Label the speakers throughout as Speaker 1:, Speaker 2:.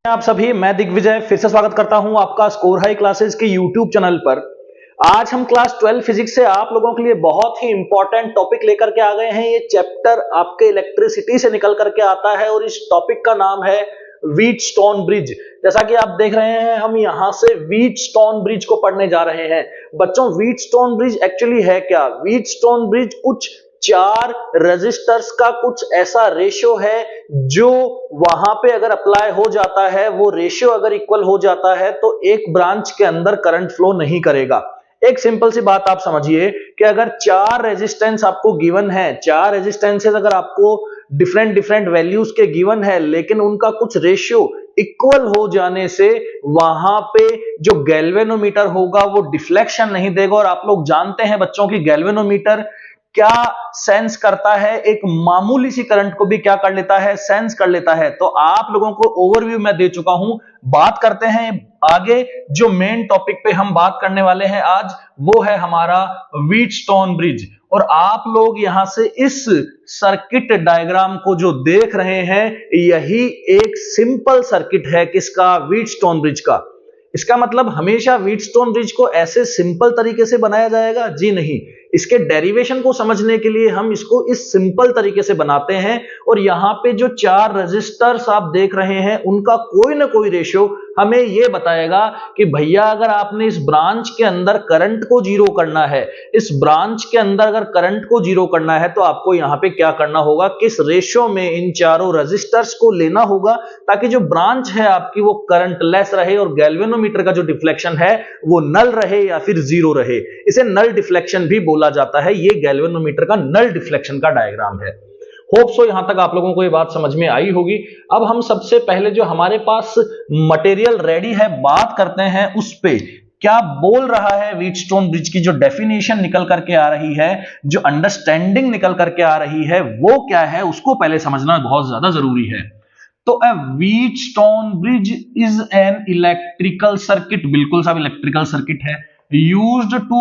Speaker 1: आप सभी, मैं दिग्विजय फिर से स्वागत करता हूं आपका स्कोर हाई क्लासेस के यूट्यूब चैनल पर। आज हम क्लास 12 फिजिक्स से आप लोगों के लिए बहुत ही इंपॉर्टेंट टॉपिक लेकर के आ गए हैं। ये चैप्टर आपके इलेक्ट्रिसिटी से निकल करके आता है और इस टॉपिक का नाम है व्हीटस्टोन ब्रिज। जैसा कि आप देख रहे हैं, हम यहां से व्हीटस्टोन ब्रिज को पढ़ने जा रहे हैं। बच्चों, व्हीटस्टोन ब्रिज एक्चुअली है क्या? व्हीटस्टोन ब्रिज कुछ चार रेजिस्टर्स का कुछ ऐसा रेशियो है जो वहां पे अगर अप्लाई हो जाता है, वो रेशियो अगर इक्वल हो जाता है तो एक ब्रांच के अंदर करंट फ्लो नहीं करेगा। एक सिंपल सी बात आप समझिए कि अगर चार रेजिस्टेंस आपको गिवन है, चार रेजिस्टेंसेस अगर आपको डिफरेंट डिफरेंट वैल्यूज के गिवन है, लेकिन उनका कुछ रेशियो इक्वल हो जाने से वहां पे जो गैल्वेनोमीटर होगा वो डिफ्लेक्शन नहीं देगा। और आप लोग जानते हैं बच्चों की गैल्वेनोमीटर क्या सेंस करता है, एक मामूली सी करंट को भी क्या कर लेता है, सेंस कर लेता है। तो आप लोगों को ओवरव्यू मैं दे चुका हूं। बात करते हैं आगे, जो मेन टॉपिक पे हम बात करने वाले हैं आज, वो है हमारा व्हीटस्टोन ब्रिज। और आप लोग यहां से इस सर्किट डायग्राम को जो देख रहे हैं, यही एक सिंपल सर्किट है किसका? व्हीटस्टोन ब्रिज का। इसका मतलब हमेशा व्हीटस्टोन ब्रिज को ऐसे सिंपल तरीके से बनाया जाएगा? जी नहीं। इसके डेरिवेशन को समझने के लिए हम इसको इस सिंपल तरीके से बनाते हैं। और यहां पे जो चार रेजिस्टर्स आप देख रहे हैं, उनका कोई ना कोई रेशियो हमें यह बताएगा कि भैया अगर आपने इस ब्रांच के अंदर करंट को जीरो करना है, इस ब्रांच के अंदर अगर करंट को जीरो करना है, तो आपको यहां पे क्या करना होगा, किस रेशियो में इन चारों रेजिस्टर्स को लेना होगा ताकि जो ब्रांच है आपकी वो करंट लेस रहे और गैल्वेनोमीटर का जो डिफ्लेक्शन है वो नल रहे या फिर जीरो रहे। इसे नल डिफ्लेक्शन भी बोला जाता है। ये गैल्वेनोमीटर का नल डिफ्लेक्शन का डायग्राम है। होप सो यहां तक आप लोगों को ये बात समझ में आई होगी। अब हम सबसे पहले जो हमारे पास मटेरियल रेडी है, बात करते हैं उस पे क्या बोल रहा है। व्हीटस्टोन ब्रिज की जो डेफिनेशन निकल करके आ रही है, जो अंडरस्टैंडिंग निकल करके आ रही है, वो क्या है, उसको पहले समझना बहुत ज्यादा जरूरी है। तो a Wheatstone bridge is an electrical circuit, बिल्कुल सब इलेक्ट्रिकल सर्किट है, used to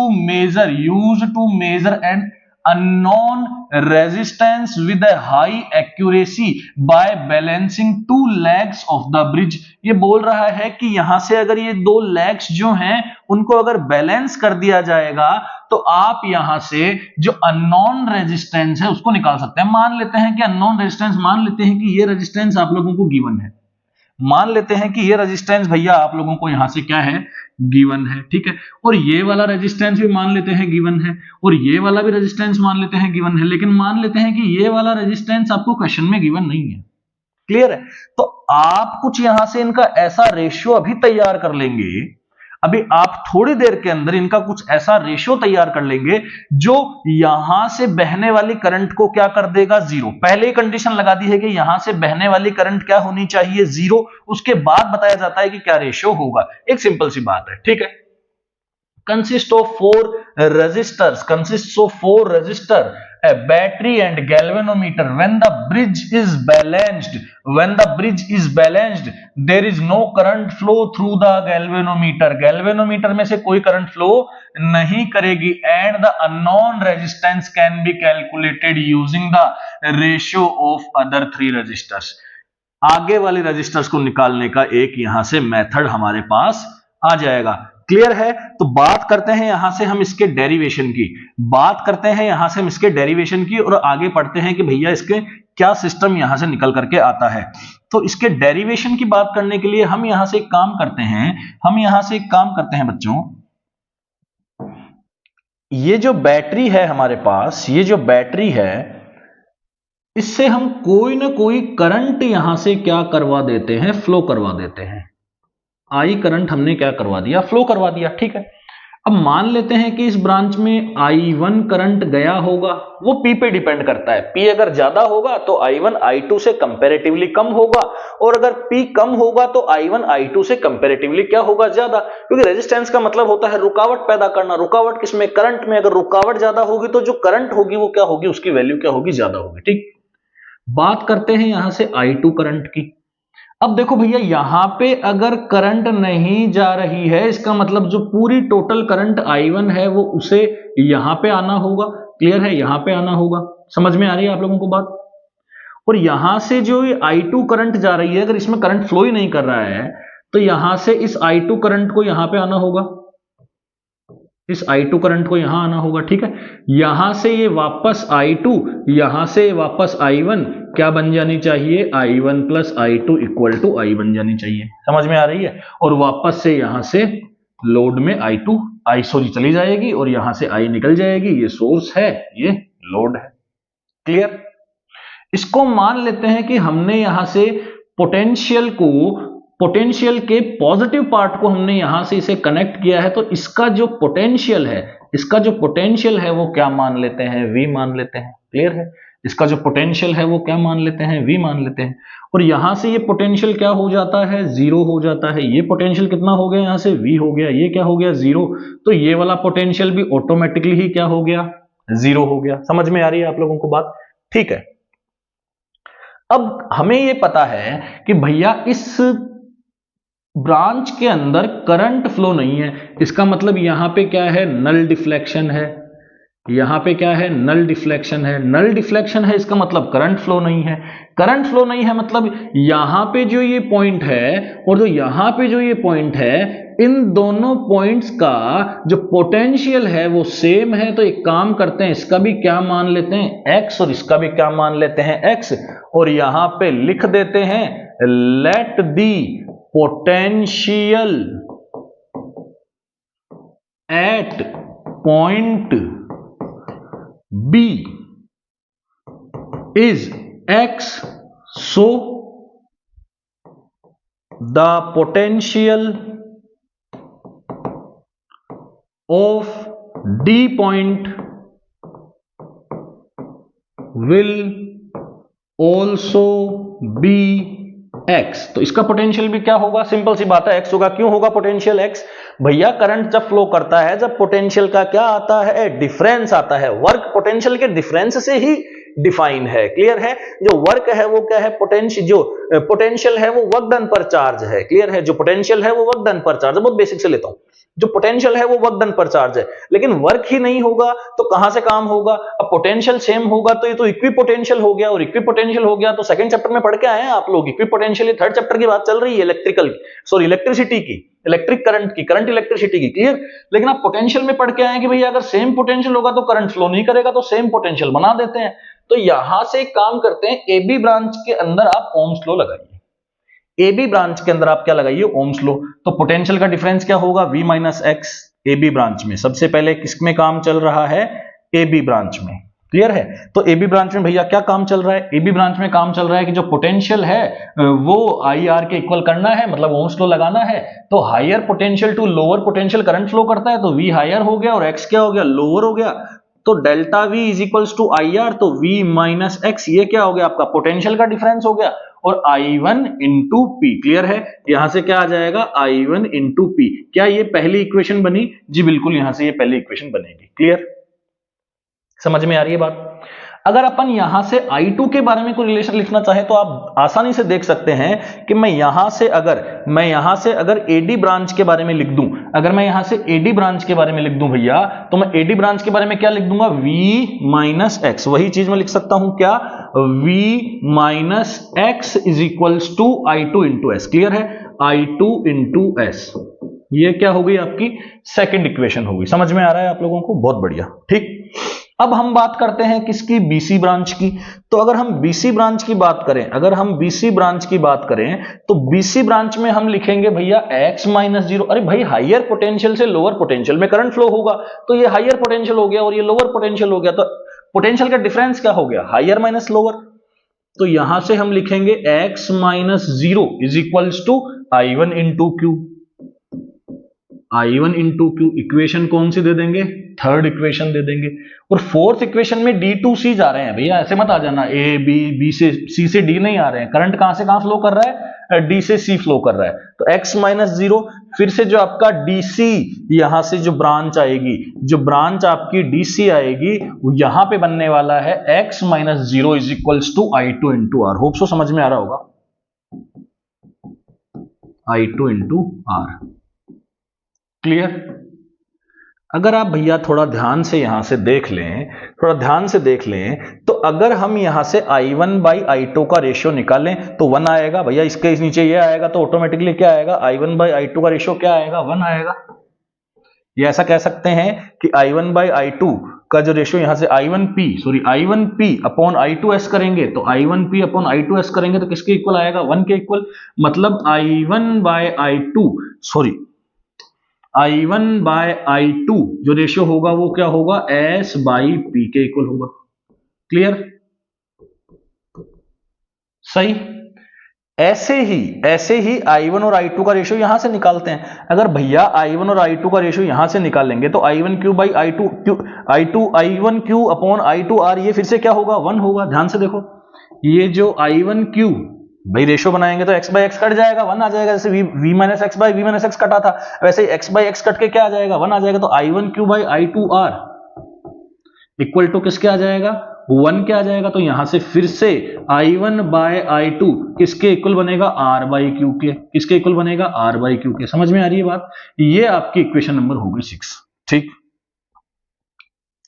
Speaker 1: measure an unknown resistance with a high accuracy by balancing two legs of the bridge। ये बोल रहा है कि यहां से अगर ये दो लेग्स जो हैं उनको अगर बैलेंस कर दिया जाएगा तो आप यहां से जो अननोन रेजिस्टेंस है उसको निकाल सकते हैं। मान लेते हैं कि अननोन रेजिस्टेंस, मान लेते हैं कि ये रेजिस्टेंस आप लोगों को गिवन है, मान लेते हैं कि ये रेजिस्टेंस भैया आप लोगों को यहां से क्या है, गिवन है, ठीक है। और ये वाला रेजिस्टेंस भी मान लेते हैं गिवन है, और ये वाला भी रेजिस्टेंस मान लेते हैं गिवन है, लेकिन मान लेते हैं कि ये वाला रेजिस्टेंस आपको क्वेश्चन में गिवन नहीं है। क्लियर है? तो आप कुछ यहां से इनका ऐसा रेशियो अभी तैयार कर लेंगे, अभी आप थोड़ी देर के अंदर इनका कुछ ऐसा रेशियो तैयार कर लेंगे जो यहां से बहने वाली करंट को क्या कर देगा, जीरो। पहले ही कंडीशन लगा दी है कि यहां से बहने वाली करंट क्या होनी चाहिए, जीरो। उसके बाद बताया जाता है कि क्या रेशियो होगा। एक सिंपल सी बात है, ठीक है। consists of four resistors, a battery and galvanometer. When the bridge is balanced, there is no current flow through the galvanometer में से कोई करंट फ्लो नहीं करेगी, and the unknown resistance can be calculated using the ratio of other three resistors। आगे वाले resistors को निकालने का एक यहां से मेथड हमारे पास आ जाएगा। क्लियर है? तो बात करते हैं यहां से हम इसके डेरिवेशन की, और आगे पढ़ते हैं कि भैया इसके क्या सिस्टम यहां से निकल करके आता है। तो इसके डेरिवेशन की बात करने के लिए हम यहां से एक काम करते हैं, बच्चों। ये जो बैटरी है हमारे पास, ये जो बैटरी है, इससे हम कोई ना कोई करंट यहां से क्या करवा देते हैं, फ्लो करवा देते हैं। आई करंट हमने क्या करवा दिया, फ्लो करवा दिया, ठीक है। अब मान लेते हैं कि इस ब्रांच में I1 करंट गया होगा, वो P पे डिपेंड करता है। P अगर ज्यादा होगा तो I1 I2 से कंपैरेटिवली कम होगा, और अगर P कम होगा तो I1 I2 से कंपैरेटिवली क्या होगा, ज्यादा। क्योंकि रेजिस्टेंस का मतलब होता है रुकावट पैदा करना। रुकावट किसमें, करंट में। अगर रुकावट ज्यादा होगी तो जो करंट होगी वो क्या होगी, उसकी वैल्यू क्या होगी, ज्यादा होगी, ठीक। बात करते हैं यहां से I2 करंट की। अब देखो भैया, यहां पे अगर करंट नहीं जा रही है, इसका मतलब जो पूरी टोटल करंट I1 है वो उसे यहां पे आना होगा। क्लियर है? यहां पे आना होगा। समझ में आ रही है आप लोगों को बात? और यहां से जो ये I2 करंट जा रही है, अगर इसमें करंट फ्लो ही नहीं कर रहा है तो यहां से इस I2 करंट को यहां पे आना होगा, इस I2 करंट को यहां आना होगा, ठीक है। यहां से ये वापस I2, यहां से वापस I1 क्या बन जानी चाहिए, I1 plus I2 equal to I बन जानी चाहिए, समझ में आ रही है। और वापस से यहां से लोड में I चली जाएगी और यहां से I निकल जाएगी, ये सोर्स है, ये लोड है। क्लियर। इसको मान लेते हैं कि हमने यहां से पोटेंशियल के पॉजिटिव पार्ट को हमने यहां से इसे कनेक्ट किया है, तो इसका जो पोटेंशियल है वो क्या मान लेते हैं, V मान लेते हैं। क्लियर है। इसका जो पोटेंशियल है वो क्या मान लेते हैं, V मान लेते हैं। और यहां से ये पोटेंशियल क्या हो जाता है, 0 हो जाता है। ये पोटेंशियल कितना हो गया, यहां से V हो गया, ये क्या हो गया, 0। तो ये वाला पोटेंशियल भी ऑटोमेटिकली ही क्या हो गया, 0 हो गया। समझ में आ रही है आप लोगों को बात, ठीक है। अब हमें ये पता है कि भैया इस ब्रांच के अंदर करंट फ्लो नहीं है, इसका मतलब यहां पे क्या है, नल डिफ्लेक्शन है। यहां पे क्या है, नल डिफ्लेक्शन है। नल डिफ्लेक्शन है इसका मतलब करंट फ्लो नहीं है। करंट फ्लो नहीं है मतलब यहां पे जो ये पॉइंट है और जो यहां पे जो ये पॉइंट है, इन दोनों पॉइंट्स का जो पोटेंशियल है वो सेम है। तो एक काम करते हैं, इसका भी क्या मान लेते हैं, x, और इसका भी क्या मान लेते हैं, x, और यहां पे लिख देते हैं let the potential at point B is X, so the potential of D point will also be X। तो इसका पोटेंशियल भी क्या होगा, सिंपल सी बात है, X होगा। क्यों होगा पोटेंशियल X, भैया करंट जब फ्लो करता है, जब पोटेंशियल का क्या आता है, डिफरेंस आता है। वर्क पोटेंशियल के डिफरेंस से ही डिफाइन है। क्लियर है। जो वर्क है वो क्या है, पोटेंशियल है वो वर्क डन पर चार्ज है। क्लियर है। जो पोटेंशियल है वो वर्क डन पर चार्ज है। बहुत बेसिक से लेता हूं, जो पोटेंशियल है वो वर्क डन पर चार्ज है, लेकिन वर्क ही नहीं होगा तो कहां से काम होगा। अब पोटेंशियल सेम होगा तो ये तो इक्वी पोटेंशियल हो गया, और इक्वी पोटेंशियल हो गया तो सेकंड चैप्टर में पढ़ के आए हैं आप लोग, इक्वी पोटेंशियल। थर्ड चैप्टर की बात चल रही है इलेक्ट्रिसिटी की, इलेक्ट्रिक करंट की, करंट इलेक्ट्रिसिटी की। क्लियर। लेकिन आप पोटेंशियल में पढ़ के आए कि भैया अगर सेम पोटेंशियल होगा तो करंट फ्लो नहीं करेगा, तो सेम पोटेंशियल बना देते हैं। तो यहां से एक काम करते हैं, ए बी ब्रांच के अंदर आप ओम्स लॉ लगाइए। ए बी ब्रांच के अंदर आप क्या लगाइए, ओम्स लॉ। तो पोटेंशियल का डिफरेंस क्या होगा, V minus x. A B branch में सबसे पहले किसमें काम चल रहा है, ए बी ब्रांच में। क्लियर है। तो ए बी ब्रांच में भैया क्या काम चल रहा है, ए बी ब्रांच में काम चल रहा है कि जो पोटेंशियल है वो आई आर के इक्वल करना है, मतलब ओम्स लॉ लगाना है। तो higher potential to lower potential current flow करता है, तो V हायर हो गया और एक्स क्या हो गया, लोअर हो गया। तो delta V is equals to I R, तो V माइनस एक्स, ये क्या हो गया आपका पोटेंशियल का डिफरेंस हो गया, और I1 इंटू पी। क्लियर है। यहां से क्या आ जाएगा, I1 इंटू पी। क्या ये पहली इक्वेशन बनी, जी बिल्कुल, यहां से ये पहली इक्वेशन बनेगी। क्लियर, समझ में आ रही है बात। अगर अपन यहां से I2 के बारे में कोई रिलेशन लिखना चाहे तो आप आसानी से देख सकते हैं कि मैं यहां से अगर एडी ब्रांच के बारे में लिख दूं, अगर मैं यहां से एडी ब्रांच के बारे में लिख दूं भैया, तो मैं एडी ब्रांच के बारे में क्या लिख दूंगा, V माइनस एक्स। वही चीज मैं लिख सकता हूं क्या, V minus x is equals to I2 into S. Clear है। I2 इंटू एस, ये क्या हो गई आपकी सेकंड इक्वेशन हो गई। समझ में आ रहा है आप लोगों को, बहुत बढ़िया। ठीक। अब हम बात करते हैं किसकी, बीसी ब्रांच की। तो अगर हम बीसी ब्रांच की बात करें, तो बीसी ब्रांच में हम लिखेंगे भैया x माइनस 0। अरे भाई हाइयर पोटेंशियल से लोअर पोटेंशियल में करंट फ्लो होगा, तो ये हाइयर पोटेंशियल हो गया और ये लोअर पोटेंशियल हो गया, तो पोटेंशियल का डिफरेंस क्या हो गया, हाइयर माइनस लोअर। तो यहां से हम लिखेंगे x minus 0 is equals to I1 into Q. I1 into Q equation कौन सी दे देंगे, थर्ड इक्वेशन दे देंगे। और फोर्थ इक्वेशन में D2C जा रहे हैं भैया, ऐसे मत आ जाना A B से C से D नहीं आ रहे हैं। करंट कहां से कहां फ्लो कर रहा है, D से C फ्लो कर रहा है। तो x माइनस 0, फिर से जो आपका DC, यहां से जो ब्रांच आएगी, जो ब्रांच आपकी DC आएगी, यहां पे बनने वाला है x minus 0 is equals to I2 into R. Hope so समझ में आ रहा होगा, I2 इंटू आर। क्लियर। अगर आप भैया थोड़ा ध्यान से यहां से देख लें, तो अगर हम यहां से I1 बाई I2 का रेशियो निकालें तो 1 आएगा भैया, इसके नीचे ये आएगा तो ऑटोमेटिकली क्या आएगा, I1 बाई I2 का रेशियो क्या आएगा, 1 आएगा। ये ऐसा कह सकते हैं कि I1 बाई I2 का जो रेशियो यहां से I1P अपॉन I2S करेंगे तो I1P अपॉन I2S करेंगे तो किसके इक्वल आएगा, 1 के इक्वल। मतलब I1 बाय I2 जो रेशियो होगा वो क्या होगा, S बाई P के इक्वल होगा। क्लियर, सही। ऐसे ही I1 और I2 का रेशियो यहां से निकालते हैं। अगर भैया I1 और I2 का रेशियो यहां से निकालेंगे तो I1Q by I1Q upon I2R ये फिर से क्या होगा, 1 होगा। ध्यान से देखो, ये जो I1Q भाई रेशियो बनाएंगे तो x बाई x कट जाएगा, 1 आ जाएगा। जैसे v minus x by v minus x कटा था, वैसे ही x बाई x कट के क्या आ जाएगा, 1 आ जाएगा। तो I1Q by I2R equal to किसके आ जाएगा, 1 के आ जाएगा। तो यहां से फिर से I1 बाय I2 किसके इक्वल बनेगा, R बाई Q के। किसके इक्वल बनेगा, R बाई Q के। समझ में आ रही है बात। ये आपकी इक्वेशन नंबर होगी 6। ठीक,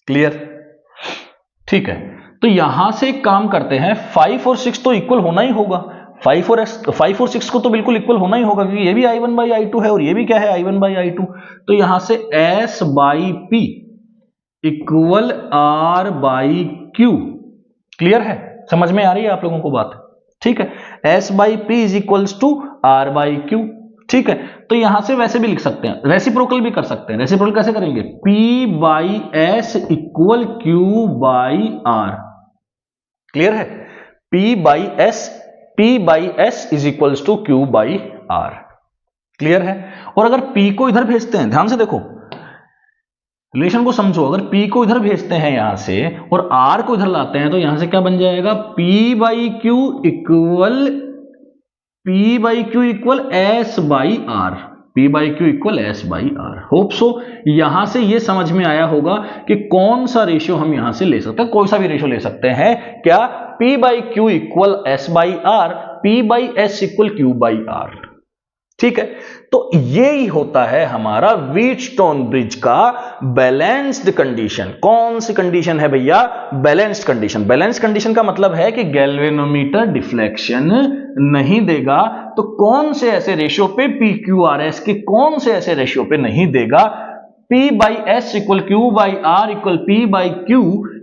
Speaker 1: क्लियर, ठीक है। तो यहां से एक काम करते हैं, 5 और 6 तो इक्वल होना ही होगा। 5 और 6 को तो बिल्कुल इक्वल होना ही होगा, क्योंकि ये भी I1 बाई I2 है और ये भी क्या है, I1 बाई I2। तो यहां से S by P equal R by Q। Clear है, समझ में आ रही है आप लोगों को बात। ठीक है, S by P is equals to R by Q। ठीक है, तो यहां से वैसे भी लिख सकते हैं, रेसिप्रोकल भी कर सकते हैं। रेसिप्रोकल कैसे करेंगे, P by S equal Q by R। Clear है, P by S is equals to Q by R। Clear है। और अगर P को इधर भेजते हैं, ध्यान से देखो रिलेशन को समझो, अगर P को इधर भेजते हैं यहां से और R को इधर लाते हैं तो यहां से क्या बन जाएगा, P by Q equal S by R। P by Q equal S by R। Hope so यहां से ये समझ में आया होगा कि कौन सा रेशियो हम यहां से ले सकते हैं। कोई सा भी रेशियो ले सकते हैं क्या, P by Q equal S by R, P by S equal Q by R। ठीक है, तो ये ही होता है हमारा व्हीटस्टोन ब्रिज का बैलेंस्ड कंडीशन। कौन सी कंडीशन है भैया, बैलेंस्ड कंडीशन। बैलेंस्ड कंडीशन का मतलब है कि गैल्वेनोमीटर डिफ्लेक्शन नहीं देगा। तो कौन से ऐसे रेशियो पे, PQRS के कौन से ऐसे रेशियो पे नहीं देगा, P by S equal Q by R equal P by Q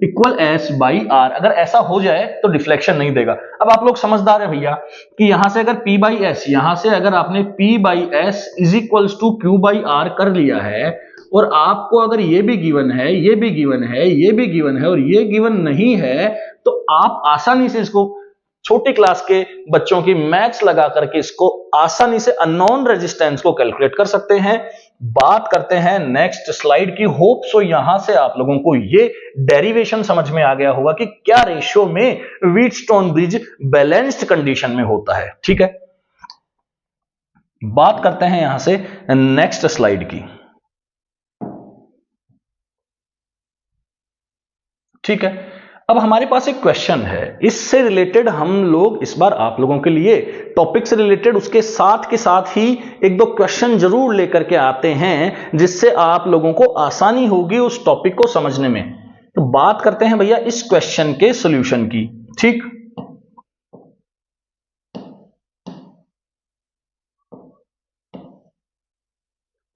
Speaker 1: equal S by R। अगर ऐसा हो जाए तो डिफ्लेक्शन नहीं देगा। अब आप लोग समझदार है भैया कि यहां से अगर P बाई एस, यहां से अगर आपने P by S is equals to Q by R कर लिया है और आपको अगर ये भी गिवन है, ये भी गिवन है, ये भी गिवन है और ये गिवन नहीं है, तो आप आसानी से इसको छोटी क्लास के बच्चों की मैथ्स लगा करके इसको आसानी से अननोन रेजिस्टेंस को कैलकुलेट कर सकते हैं। बात करते हैं नेक्स्ट स्लाइड की। होप सो यहां से आप लोगों को ये डेरिवेशन समझ में आ गया होगा कि क्या रेशियो में व्हीटस्टोन ब्रिज बैलेंस्ड कंडीशन में होता है। ठीक है, बात करते हैं यहां से नेक्स्ट स्लाइड की। ठीक है, अब हमारे पास एक क्वेश्चन है, इससे रिलेटेड हम लोग इस बार आप लोगों के लिए टॉपिक से रिलेटेड उसके साथ के साथ ही एक दो क्वेश्चन जरूर लेकर के आते हैं जिससे आप लोगों को आसानी होगी उस टॉपिक को समझने में। तो बात करते हैं भैया इस क्वेश्चन के सॉल्यूशन की। ठीक,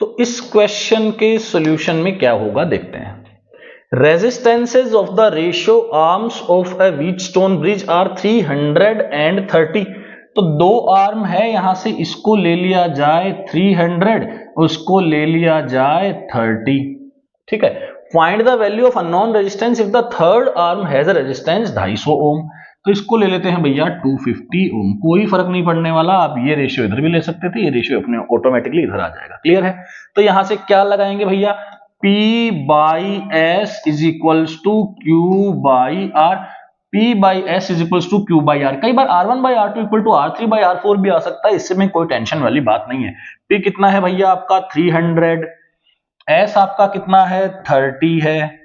Speaker 1: तो इस क्वेश्चन के सॉल्यूशन में क्या होगा देखते हैं। Resistances of the ratio arms of a Wheatstone bridge are 330। तो दो आर्म है, यहां से इसको ले लिया जाए 300, उसको ले लिया जाए 30। ठीक है, find the value of unknown resistance if the third arm has a resistance 250 ओम। तो इसको ले लेते हैं भैया 250 ओम। कोई फर्क नहीं पड़ने वाला, आप ये रेशियो इधर भी ले सकते थे, ये रेशियो अपने ऑटोमेटिकली इधर आ जाएगा। क्लियर है, तो यहां से क्या लगाएंगे भैया, P by S is equals to Q by R। P by S is equals to Q by R। कई बार R1 by R2 equal to R3 by R4 भी आ सकता है, इससे में कोई टेंशन वाली बात नहीं है। P कितना है भैया आपका 300, S आपका कितना है 30 है,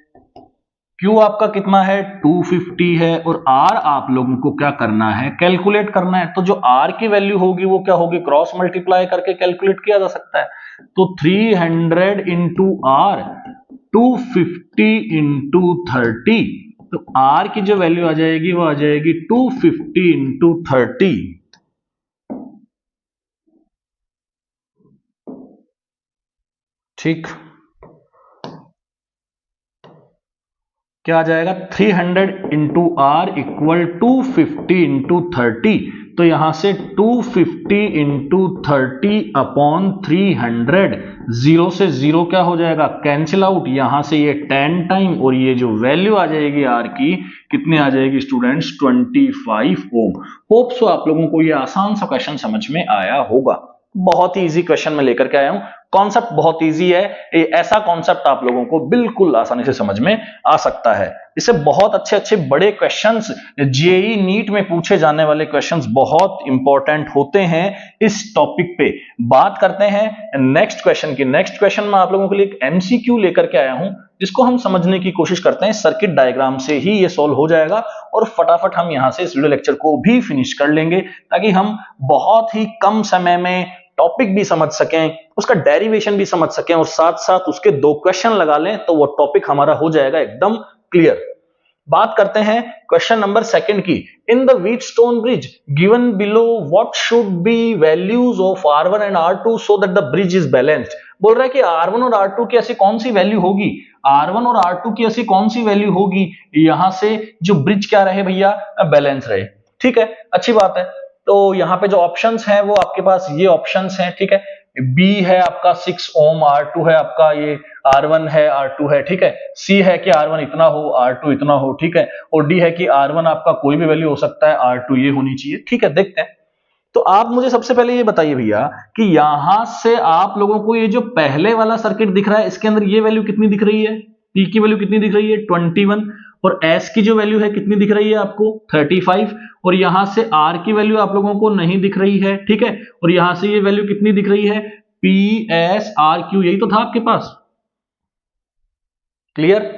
Speaker 1: Q आपका कितना है 250 है और R आप लोगों को क्या करना है, कैलकुलेट करना है। तो जो R की वैल्यू होगी वो क्या होगी, क्रॉस मल्टीप्लाई करके कैलकुलेट किया जा सकता है। तो 300 इंटू R, 250 इंटू 30, तो R की जो वैल्यू आ जाएगी वो आ जाएगी 250 इंटू 30, ठीक, क्या आ जाएगा 300 इंटू आर इक्वल 250 इंटू 30। तो यहां से 250 इंटू 30 अपॉन 300, जीरो से जीरो क्या हो जाएगा, कैंसिल आउट, यहां से ये 10 टाइम और ये जो वैल्यू आ जाएगी आर की कितनी आ जाएगी स्टूडेंट्स, 25 ओम। होप सो आप लोगों को ये आसान सा क्वेश्चन समझ में आया होगा। बहुत ही इजी क्वेश्चन में लेकर के आया हूं, कॉन्सेप्ट बहुत इजी है, ऐसा कॉन्सेप्ट आप लोगों को बिल्कुल आसानी से समझ में आ सकता है। इससे बहुत अच्छे अच्छे बड़े क्वेश्चंस, जेईई नीट में पूछे जाने वाले क्वेश्चंस बहुत इंपॉर्टेंट होते हैं। इस टॉपिक पे बात करते हैं नेक्स्ट क्वेश्चन की। नेक्स्ट क्वेश्चन में आप लोगों के लिए एक एमसीक्यू लेकर के आया हूं, जिसको हम समझने की कोशिश करते हैं। सर्किट डायग्राम से ही ये सॉल्व हो जाएगा और फटाफट हम यहां से इस वीडियो लेक्चर को भी फिनिश कर लेंगे, ताकि हम बहुत ही कम समय में टॉपिक भी समझ सकें, उसका डेरिवेशन भी समझ सकें और साथ साथ उसके 2 क्वेश्चन लगा लें तो वो टॉपिक हमारा हो जाएगा एकदम क्लियर। बात करते हैं क्वेश्चन नंबर 2 की। In the Wheatstone bridge given below what should be values of R1 and R2 so that the bridge is balanced. बोल रहा है कि R1 और R2 की ऐसी कौन सी वैल्यू होगी, R1 और R2 की ऐसी कौन सी वैल्यू होगी यहां से जो ब्रिज क्या रहे भैया, बैलेंस रहे। ठीक है, अच्छी बात है। तो यहाँ पे जो ऑप्शंस हैं वो आपके पास ये ऑप्शंस हैं, ठीक है। बी है आपका 6 ओम, R2 है आपका ये R1 है, R2 है, ठीक है। सी है कि R1 इतना हो, R2 इतना हो, ठीक है। और डी है कि R1 आपका कोई भी वैल्यू हो सकता है, R2 ये होनी चाहिए, ठीक है। देखते हैं। तो आप मुझे सबसे पहले ये बताइए भैया कि यहां से आप लोगों को ये जो पहले वाला सर्किट दिख रहा है इसके अंदर ये वैल्यू कितनी दिख रही है, P की वैल्यू कितनी दिख रही है 21, और S की जो वैल्यू है कितनी दिख रही है आपको 35, और यहां से R की वैल्यू आप लोगों को नहीं दिख रही है, ठीक है। और यहां से ये वैल्यू कितनी दिख रही है PSRQ, यही तो था आपके पास। क्लियर,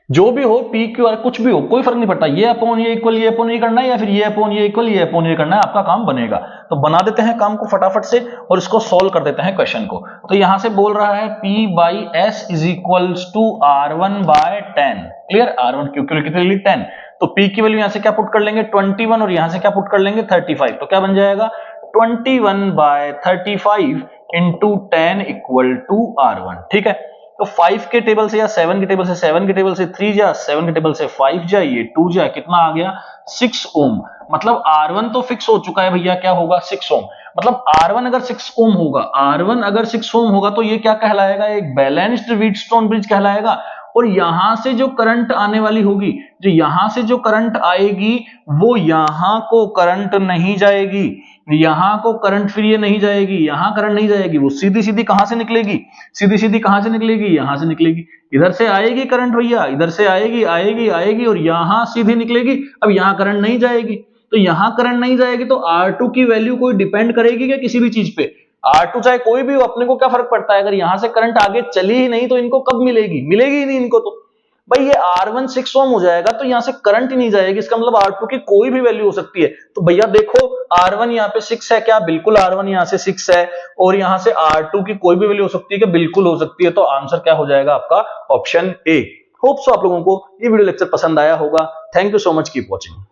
Speaker 1: जो भी हो पी क्यू आर कुछ भी हो कोई फर्क नहीं पड़ता, ये अपॉन ये इक्वल ये अपॉन ये करना है या फिर ये अपॉन ये इक्वल ये अपॉन ये करना है, आपका काम बनेगा। तो बना देते हैं काम को फटाफट से और इसको सॉल्व कर देते हैं क्वेश्चन को। तो यहां से बोल रहा है P by S is equals to R1 by 10। Clear, R1 की वैल्यू कितनी ली 10, तो P की वैल्यू यहां से क्या पुट कर लेंगे 21 और यहां से क्या पुट कर लेंगे 35। तो क्या बन जाएगा 21 bye 35 into 10 equal to R1, ठीक है। तो 5 के टेबल से या 7 के टेबल से 7 के टेबल से 3 जा, 7 के टेबल से 5 जा, ये 2 जा, कितना आ गया 6 ओम। मतलब R1 तो फिक्स हो चुका है भैया, क्या होगा 6 ओम। मतलब R1 अगर 6 ओम होगा, R1 अगर 6 ओम होगा तो ये क्या कहलाएगा, एक बैलेंस्ड व्हीटस्टोन ब्रिज कहलाएगा। और यहां से जो करंट आने वाली होगी, जो यहां से जो करंट आएगी वो यहां को करंट नहीं जाएगी, यहां को करंट फिर ये नहीं जाएगी, यहां करंट नहीं जाएगी, वो सीधी सीधी कहां से निकलेगी, सीधी सीधी कहां से निकलेगी, यहां से निकलेगी। इधर से आएगी करंट भैया, इधर से आएगी आएगी आएगी और यहां सीधी निकलेगी। अब यहां करंट नहीं जाएगी, तो यहां करंट नहीं जाएगी तो R2 की वैल्यू कोई डिपेंड करेगी क्या किसी भी चीज पे, R2 चाहे कोई भी हो, अपने को क्या फर्क पड़ता है। अगर यहां से करंट आगे चली ही नहीं तो इनको कब मिलेगी, मिलेगी ही नहीं इनको। तो भाई ये R1 6 ओम हो जाएगा तो यहां से करंट ही नहीं जाएगी, इसका मतलब R2 की कोई भी वैल्यू हो सकती है। तो भैया देखो R1 यहाँ पे 6 है क्या, बिल्कुल R1 यहाँ से 6 है, और यहां से R2 की कोई भी वैल्यू हो सकती है क्या, बिल्कुल हो सकती है। तो आंसर क्या हो जाएगा आपका ऑप्शन ए। होप सो आप लोगों को ये वीडियो लेक्चर पसंद आया होगा। Thank you so much, keep watching.